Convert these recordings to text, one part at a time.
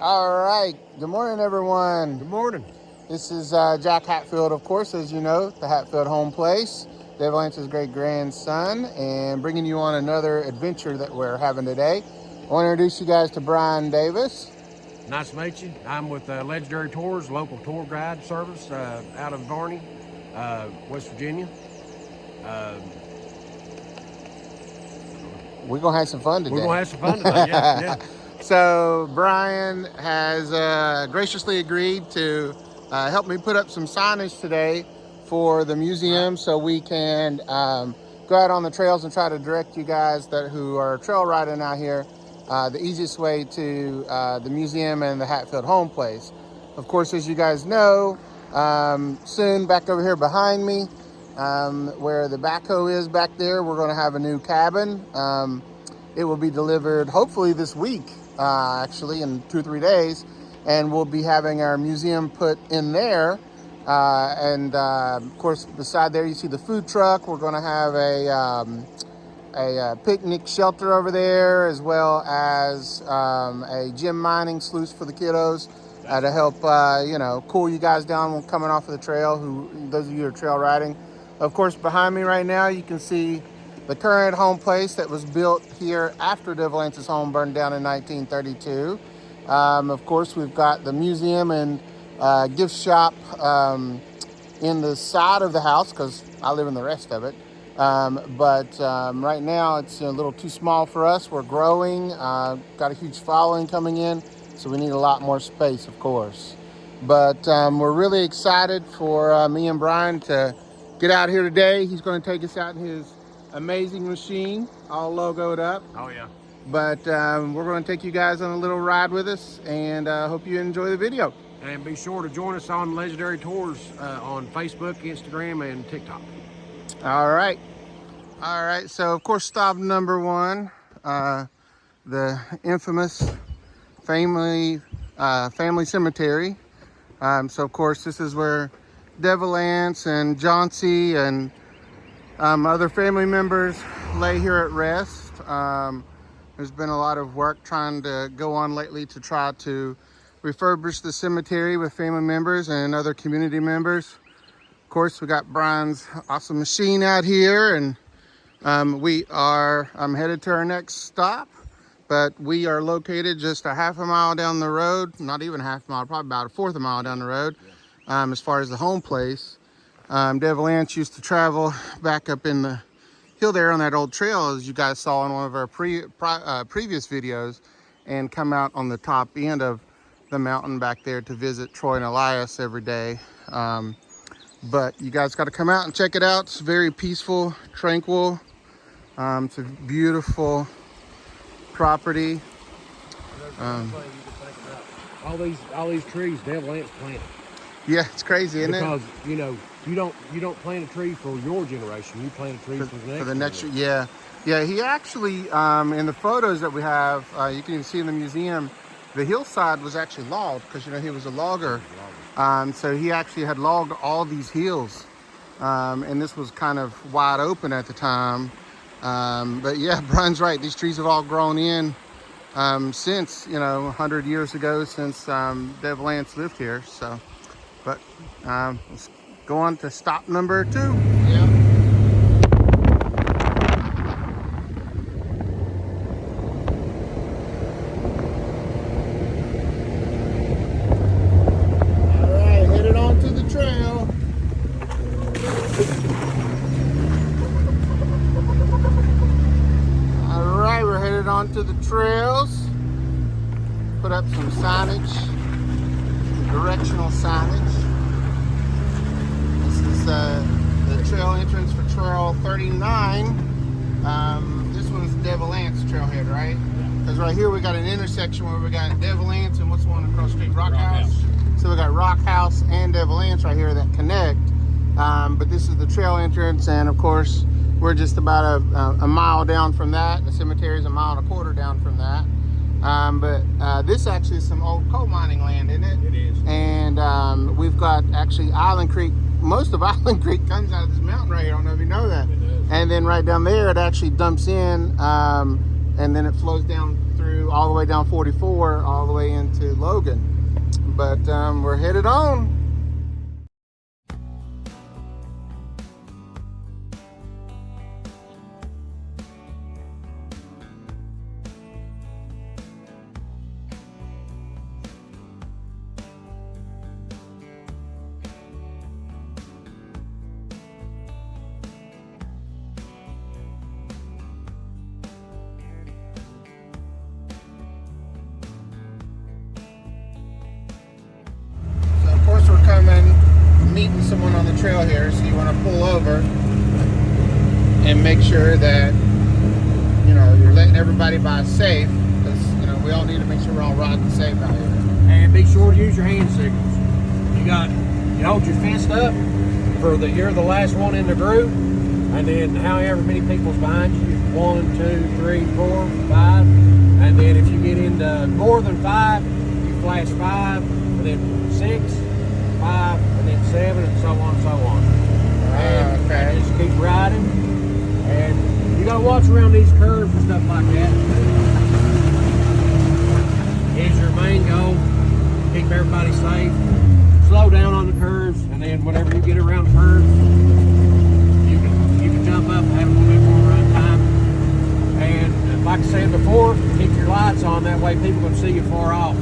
All right. Good morning, everyone. Good morning. This is Jack Hatfield, of course, as you know, the Hatfield home place, Devil Anse's great grandson, and bringing you on another adventure that we're having today. I want to introduce you guys to Brian Davis. Nice to meet you. I'm with Legendary Tours, local tour guide service out of Varney, West Virginia. We're going to have some fun today. We're going to have some fun today, yeah. So Brian has graciously agreed to help me put up some signage today for the museum, so we can go out on the trails and try to direct you guys who are trail riding out here the easiest way to the museum and the Hatfield home place. Of course, as you guys know, soon back over here behind me, where the backhoe is back there, we're going to have a new cabin. It will be delivered hopefully this week, actually in 2 or 3 days, and we'll be having our museum put in there. Of course, beside there you see the food truck. We're going to have a picnic shelter over there, as well as a gym mining sluice for the kiddos to help cool you guys down when coming off of the trail, those of you who are trail riding. Of course, behind me right now you can see the current home place that was built here after Devil Anse's home burned down in 1932. Of course, we've got the museum and gift shop in the side of the house, because I live in the rest of it. But right now it's a little too small for us. We're growing, got a huge following coming in, so we need a lot more space, of course. But we're really excited for me and Brian to get out here today. He's going to take us out in his amazing machine, all logoed up. Oh, yeah. But we're going to take you guys on a little ride with us, and hope you enjoy the video. And be sure to join us on Legendary Tours on Facebook, Instagram, and TikTok. All right. So, of course, stop number one, the infamous family cemetery. So, of course, this is where Devil Anse and Johnsy and other family members lay here at rest. There's been a lot of work trying to go on lately to try to refurbish the cemetery with family members and other community members. Of course, we got Brian's awesome machine out here, and I'm headed to our next stop, but we are located just a half a mile down the road, not even a half mile, probably about a fourth of a mile down the road, as far as the home place. Devil Anse used to travel back up in the hill there on that old trail, as you guys saw in one of our previous videos, and come out on the top end of the mountain back there to visit Troy and Elias every day. But you guys got to come out and check it out. It's very peaceful, tranquil. It's a beautiful property. All these trees, Devil Anse planted. Yeah, it's crazy, isn't it? Because you don't plant a tree for your generation. You plant a tree for the next generation. Yeah. He actually, in the photos that we have, you can even see in the museum, the hillside was actually logged, because he was a logger. So he actually had logged all these hills, and this was kind of wide open at the time. But yeah, Brian's right. These trees have all grown in since 100 years ago, since Devil Anse lived here. So, but let's go on to stop number 2. Yeah. Onto the trails, put up some signage, directional signage. This is the trail entrance for Trail 39. This one's Devil Anse Trailhead, right? Because right here we got an intersection where we got Devil Anse and what's the one across the street? Rock House. So we got Rock House and Devil Anse right here that connect. But this is the trail entrance, and of course we're just about a mile down from that. The cemetery is a mile and a quarter down from that. But this actually is some old coal mining land, isn't it? It is. And we've got actually Island Creek. Most of Island Creek comes out of this mountain right here. I don't know if you know that. It does. And then right down there, it actually dumps in, and then it flows down through all the way down 44, all the way into Logan. but we're headed on. Of course, we're meeting someone on the trail here, so you want to pull over and make sure that you're letting everybody by safe, because we all need to make sure we're all riding safe out here. And be sure to use your hand signals. You hold your fist up for you're the last one in the group, and then however many people's behind you, 1, 2, 3, 4, 5, and then if you get into more than 5, you flash 5, and then 6, 5, and then 7, and so on and so on. And just keep riding, and you gotta watch around these curves and stuff like that. Is your main goal, keep everybody safe, slow down on the curves, and then whenever you get around the curves, you can jump up and have a little bit more run time. And like I said before, keep your lights on, that way people can see you far off.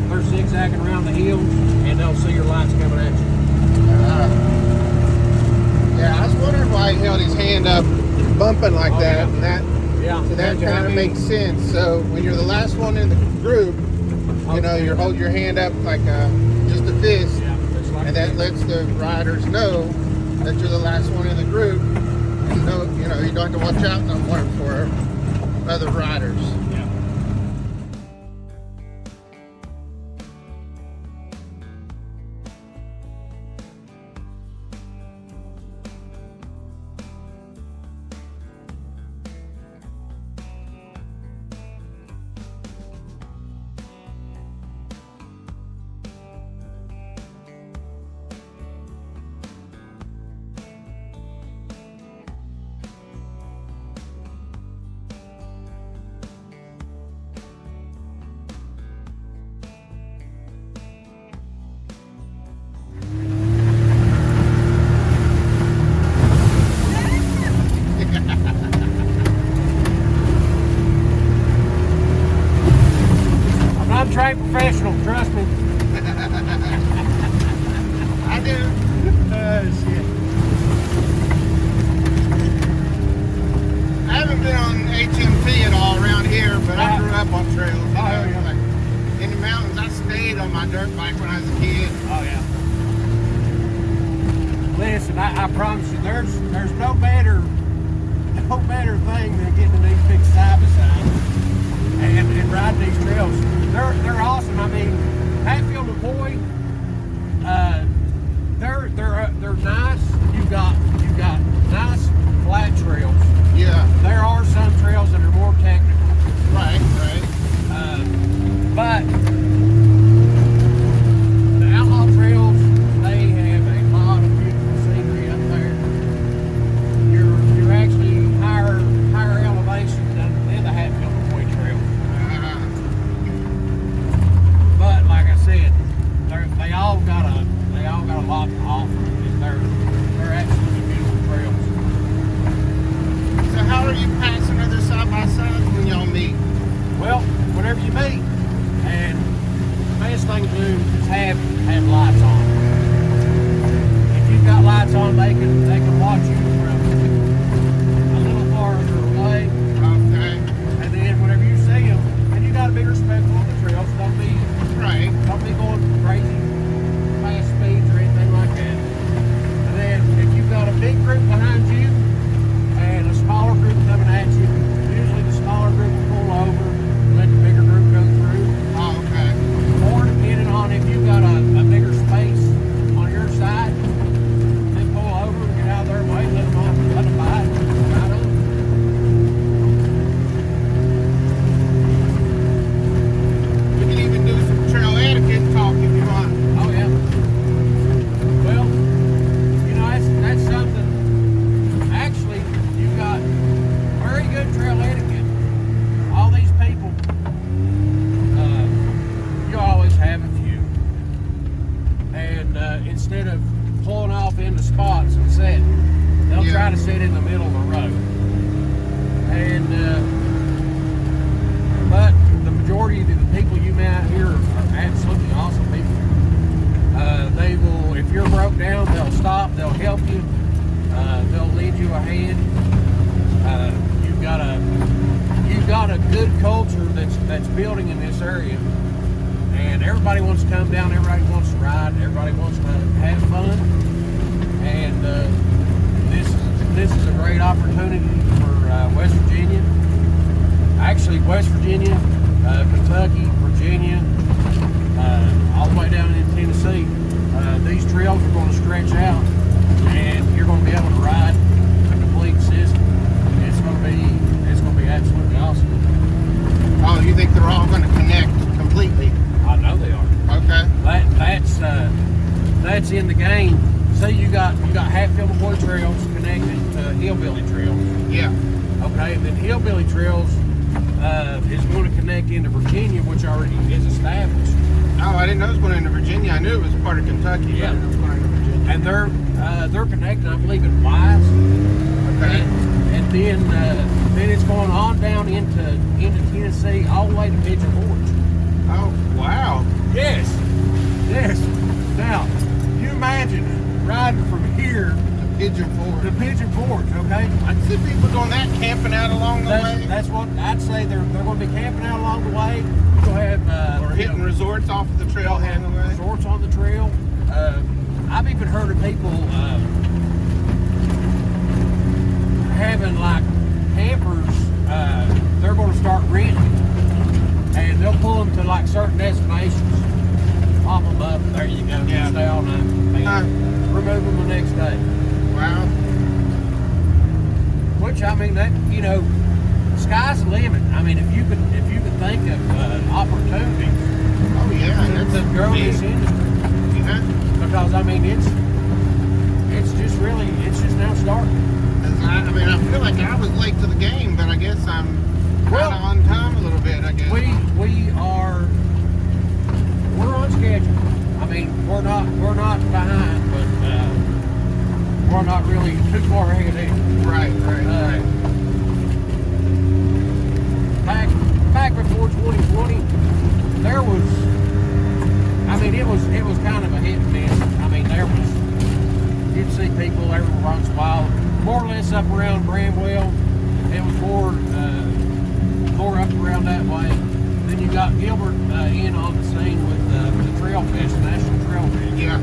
They're zigzagging around the hills, and they'll see your lights coming at you. Yeah, I was wondering why he held his hand up, bumping like that, yeah. and that kind of makes sense. So when you're the last one in the group, you hold your hand up like just a fist, and that lets the riders know that you're the last one in the group. And you don't have to watch out no more for other riders. Professional, trust me. I do. Shit. I haven't been on HMT at all around here, but I grew up on trails. Like in the mountains, I stayed on my dirt bike when I was a kid. Oh yeah. Listen, I promise you, there's no better thing than getting these big side-by-sides and riding these trails. They're awesome. I mean, Hatfield McCoy, they're nice. You've got nice flat trails. Yeah. There are some trails that are more technical. Right. But the outlaw trails, they have a lot of beautiful scenery up there. You're actually higher elevation than the Hatfield McCoy trail. But like I said, they all got a lot to offer, and they're absolutely beautiful trails. So how are you passing other side-by-sides when y'all meet? Well, whenever you meet, and the best thing to do is have lights on. If you've got lights on, they can watch you from a little farther away. Okay. And then whenever you see them, and you got to be respectful of the trails. Don't be going crazy fast speeds or anything like that. And then if you've got a big group behind you and a smaller group coming at you, usually the smaller group will pull over and let the bigger group go through. Oh, okay. Or depending on if you've got a bigger space on your side, then pull over and get out of their way, let them by it, right on. instead of pulling off into spots and setting, they'll try to sit in the middle of the road. And but the majority of the people you met out here are absolutely awesome people. They will, if you're broke down, they'll stop, they'll help you, they'll lend you a hand. You've got a good culture that's building in this area, and everybody wants to come down, everybody wants to ride, everybody wants to have fun, and this is a great opportunity for West Virginia. Actually, West Virginia, Kentucky, Virginia, all the way down into Tennessee. These trails are going to stretch out, and you're going to be able to ride the complete system. It's going to be absolutely awesome. Oh, you think they're all going to connect completely? I know they are. Okay. That's in the game. Say you got Hatfield McCoys trails connected to Hillbilly trails. Yeah. Okay, and then Hillbilly trails is going to connect into Virginia, which already is established. Oh, I didn't know it was going into Virginia. I knew it was part of Kentucky. Yeah. But I didn't know it was going into Virginia. And they're connected, I believe, in Wise. Okay. And then it's going on down into Tennessee, all the way to Pigeon Forge. Oh, wow. Yes. Now, you imagine riding from here Pigeon Forge. to Pigeon Forge, okay? I see people doing that, camping out along the way. That's what I'd say. They're going to be camping out along the way. You'll have Or hitting resorts off of the trail They'll have along the way. resorts on the trail. I've even heard of people having like campers. They're going to start renting, and they'll pull them to like certain destinations, pop them up. There you go. Yeah. Stay all night. And remove them the next day. Wow. Which, I mean, that, sky's the limit. I mean, if you could think of opportunities Oh, yeah. to grow big. this industry. Yeah. Because I mean it's just now starting. I feel like I was late to the game, but I guess I'm kind of on time a little bit, I guess. We're on schedule. I mean we're not behind, but we're not really too far ahead either. Right. Back before 2020, there was. I mean, it was kind of a hit and miss. I mean, you'd see people every once in a while, more or less up around Bramwell. It was more up around that way. Then you got Gilbert in on the scene with the Trail Fest, National Trail Fest. Yeah.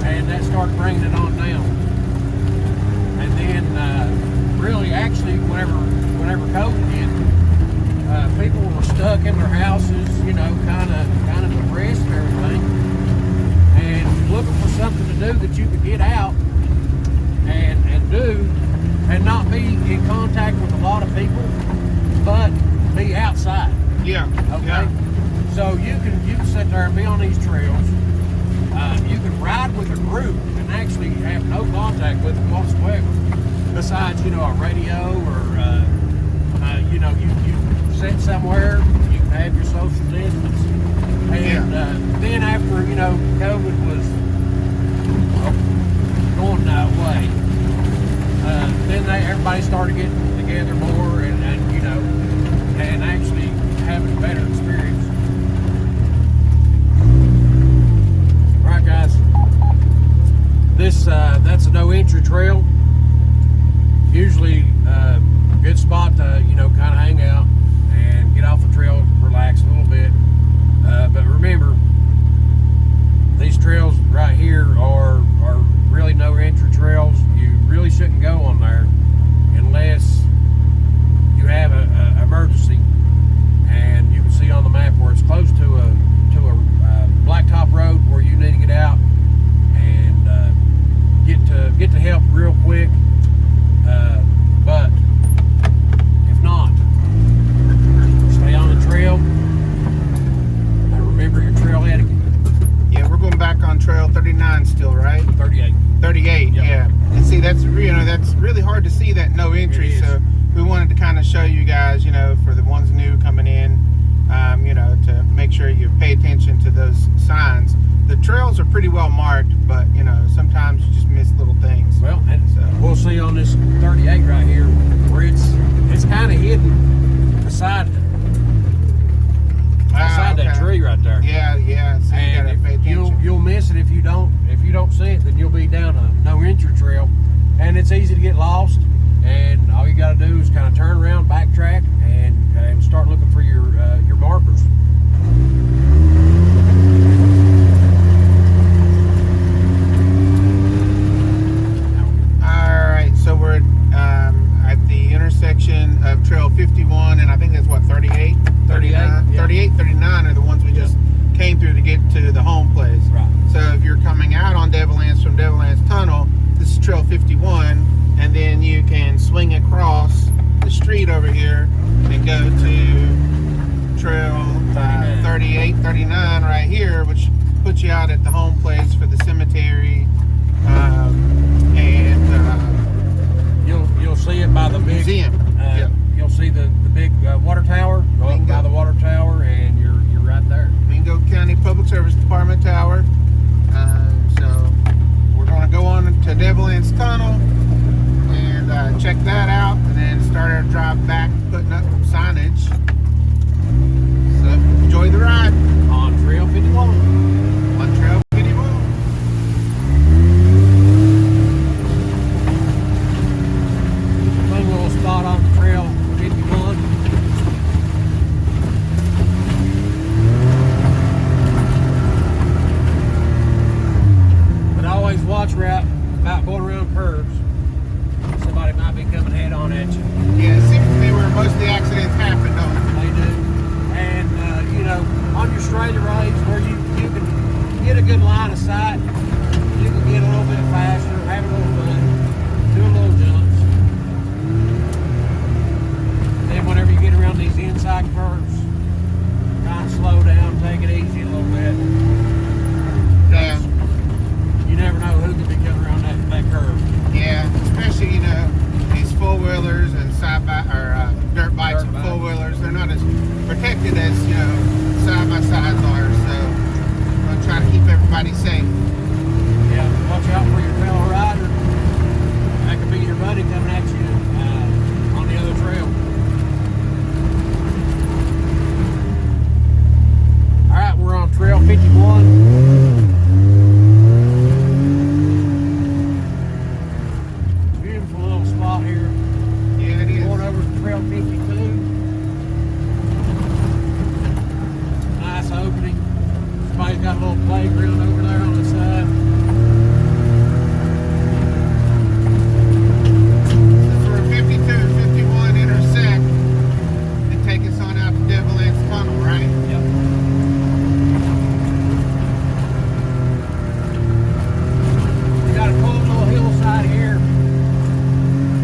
And that started bringing it on down. And then, really, actually, whenever COVID hit, people were stuck in their houses, kind of depressed and everything, and looking for something to do that you could get out and do, and not be in contact with a lot of people, but be outside. Yeah. Okay. Yeah. So you can sit there and be on these trails. You can ride with a group and actually have no contact with them whatsoever, besides a radio or you sit somewhere, you can have your social distance. And then after, COVID was going that way, then everybody started getting together more and actually having a better experience. All right, guys. That's a no entry trail. Usually a good spot to, kind of hang out and get off the trail, relax a little bit. But remember, these trails right here are really no entry trails. You really shouldn't go on there unless you have an emergency. And you can see on the map where it's close to a blacktop road where you need to get out and get to help real quick. But if not, stay on the trail and remember your trail etiquette. Yeah, we're going back on trail 39 still, right? 38. 38, Yep. yeah. And see, that's really hard to see that no entry. It is. So we wanted to kind of show you guys, for the ones new coming in, to make sure you pay attention to those signs. The trails are pretty well marked, but you know, sometimes you just miss little things. Well, and we'll see on this 38 right here where it's kind of hidden beside that tree right there. Yeah. So you gotta pay attention. You'll miss it if you don't see it. Then you'll be down a no entry trail, and it's easy to get lost. And all you got to do is kind of turn around, backtrack, and start looking for your markers. All right, so we're at the intersection of Trail 51, and I think that's what, 38, 39, yeah. 38, 39 are the ones we just came through to get to the home place. Right. So if you're coming out on Devil Anse from Devil Anse Tunnel, this is Trail 51, and then you can swing across the street over here and go to Trail 38, 39 right here, which puts you out at the home place for the cemetery, and you'll see it by the big museum. You'll see the big water tower. Go up by the water tower, and you're right there. Mingo County Public Service Department Tower. So we're going to go on to Devil Anse Tunnel and check that out, and then start our drive back, putting up signage. So enjoy the ride On Trail 51. on Trail 51. Fun little spot on Trail 51. But always watch about going around curves. Somebody might be coming head on at you. Yeah, it seems to be where most of the accidents happen, don't it? They do. And, on your straightaways where you can get a good line of sight, you can get a little bit faster, have a little fun, do a little jumps. Then whenever you get around these inside curves, kind of slow down, take it easy a little bit. Yeah. You never know who could be coming around that curve. Yeah, especially, you know, these four-wheelers and dirt bikes and four-wheelers, they're not as protected as, you know, side-by-sides are, so I'm going to try to keep everybody safe. Yeah, watch out for your fellow rider. That could be your buddy coming at you on the other trail. All right, we're on Trail 51. Beautiful little spot here. Yeah, it is. Going over to Trail 52. Nice opening. Somebody's got a little playground over there on the side. This is where 52 and 51 intersect and take us on out to Devil Anse Tunnel, right? Yep. You got a cool little hillside here.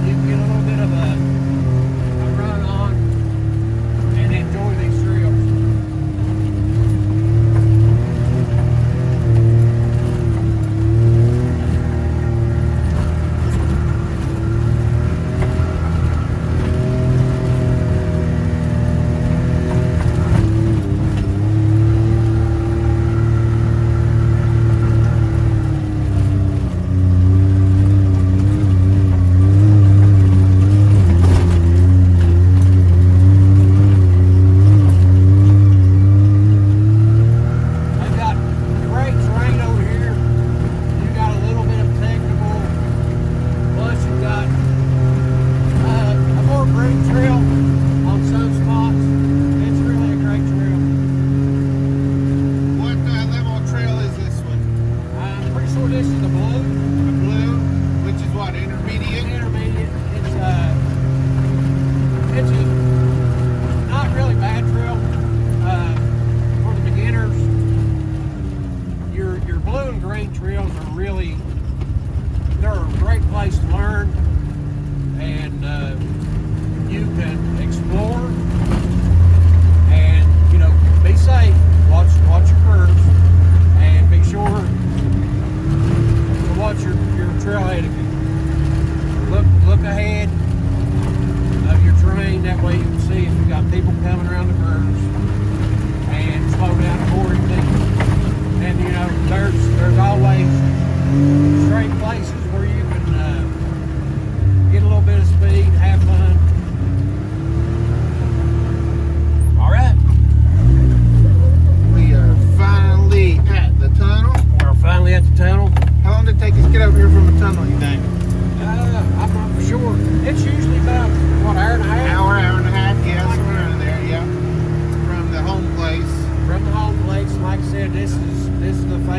You can get a little bit of a run on and enjoy these trails.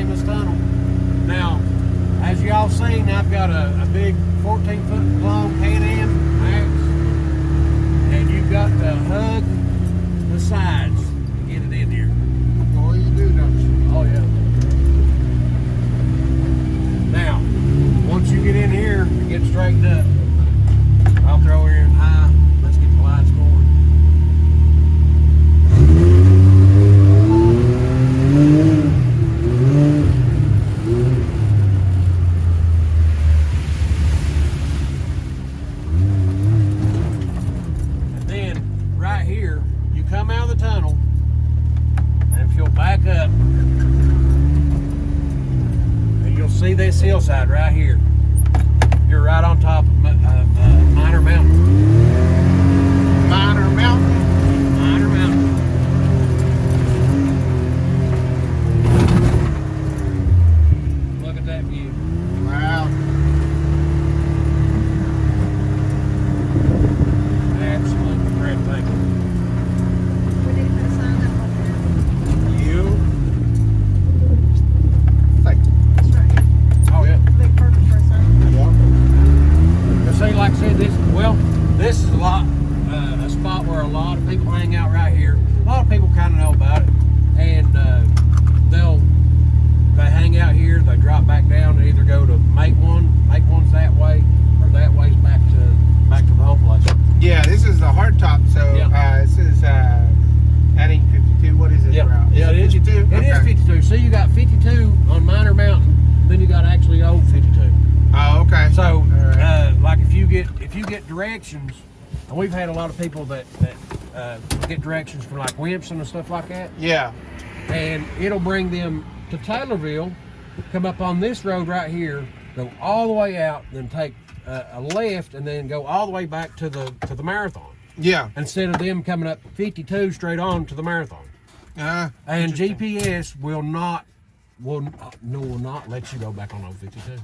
famous tunnel. Now, as y'all seen, I've got a big 14-foot long Can-Am axe, and you've got to hug the sides to get it in here. Oh, you do, don't you? Oh yeah. Now, once you get in here and get straightened up, I'll throw her in high. Let's get the lights going. And then, right here, you come out of the tunnel, and if you'll back up, and you'll see this hillside right here. You're right on top of Minor Mountain. Minor Mountain. Minor Mountain. Look at that view. Wow. Absolutely breathtaking. We need to put a sign up on there. You. Thank you. It's right here. Oh yeah. Big purpose for a sign. To say, like I said, this is a spot where a lot of people hang out right here. A lot of people kind of know about it, and they hang out here. They drop back down and either go to make one's that way, or that way's back to the home place. Yeah, this is the hard top. So Yeah. this is adding 52. What is this route? Yeah, it is 52. It is 52. See, you got 52 on Minor Mountain, then you got actually old 52. Oh, okay. So, right. like if you get directions, and we've had a lot of people that get directions from like Wimpson and stuff like that, Yeah. and it'll bring them to Taylorville, come up on this road right here, go all the way out, then take a left, and then go all the way back to the marathon. Yeah. Instead of them coming up 52 straight on to the marathon. And Interesting. GPS will not let you go back on 52.